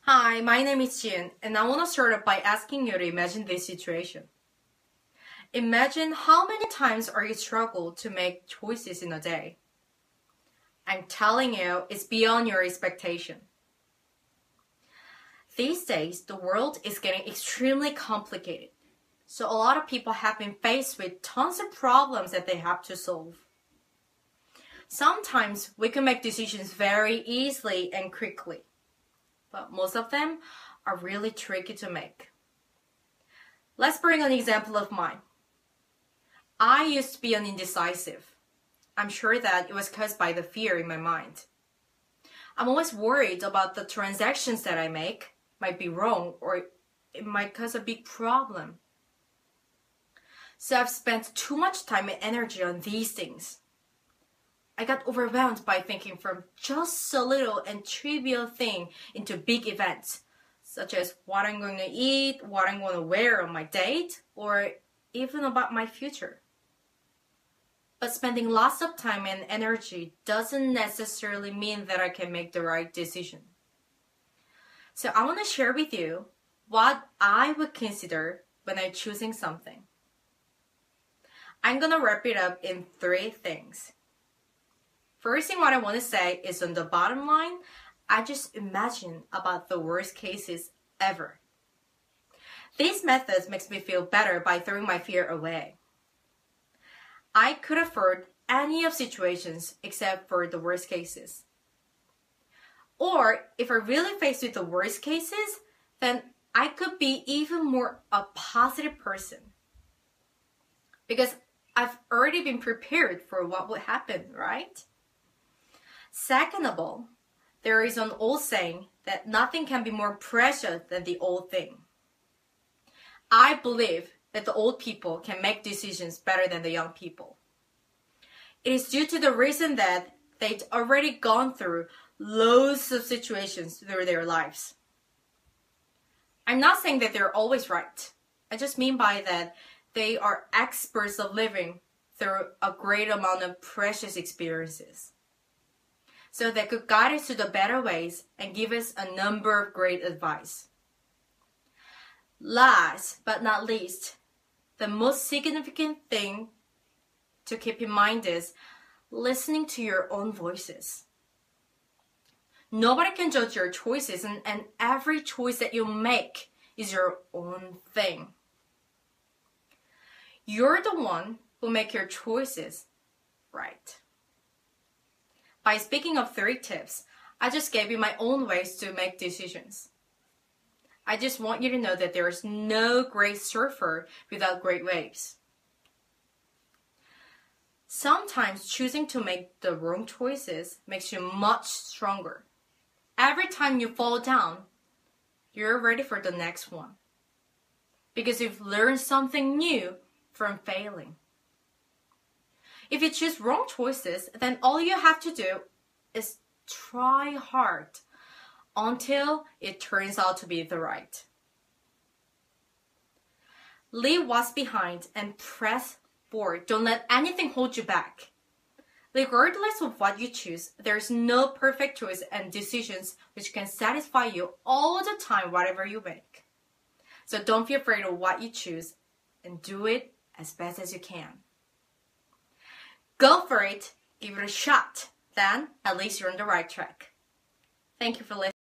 Hi, my name is Jin, and I want to start off by asking you to imagine this situation. Imagine how many times are you struggle to make choices in a day. I'm telling you, it's beyond your expectation. These days, the world is getting extremely complicated. So a lot of people have been faced with tons of problems that they have to solve. Sometimes we can make decisions very easily and quickly, but most of them are really tricky to make. Let's bring an example of mine. I used to be an indecisive. I'm sure that it was caused by the fear in my mind. I'm always worried about the transactions that I make might be wrong or it might cause a big problem. So I've spent too much time and energy on these things. I got overwhelmed by thinking from just a little and trivial thing into big events, such as what I'm going to eat, what I'm going to wear on my date, or even about my future. But spending lots of time and energy doesn't necessarily mean that I can make the right decision. So I want to share with you what I would consider when I'm choosing something. I'm going to wrap it up in 3 things. First thing what I want to say is on the bottom line, I just imagine about the worst cases ever. These methods makes me feel better by throwing my fear away. I could afford any of situations except for the worst cases. Or if I really faced with the worst cases, then I could be even more a positive person. Because I've already been prepared for what would happen, right? Second of all, there is an old saying that nothing can be more precious than the old thing. I believe that the old people can make decisions better than the young people. It is due to the reason that they'd already gone through loads of situations through their lives. I'm not saying that they're always right. I just mean by that they are experts of living through a great amount of precious experiences. So they could guide us to the better ways and give us a number of great advice. Last but not least, the most significant thing to keep in mind is listening to your own voices. Nobody can judge your choices, and every choice that you make is your own thing. You're the one who make your choices right. By speaking of 3 tips, I just gave you my own ways to make decisions. I just want you to know that there is no great surfer without great waves. Sometimes choosing to make the wrong choices makes you much stronger. Every time you fall down, you're ready for the next one. Because you've learned something new from failing. If you choose wrong choices, then all you have to do is try hard until it turns out to be the right. Leave what's behind and press forward. Don't let anything hold you back. Regardless of what you choose, there's no perfect choice and decisions which can satisfy you all the time, whatever you make. So don't be afraid of what you choose and do it as best as you can. Go for it, give it a shot, then at least you're on the right track. Thank you for listening.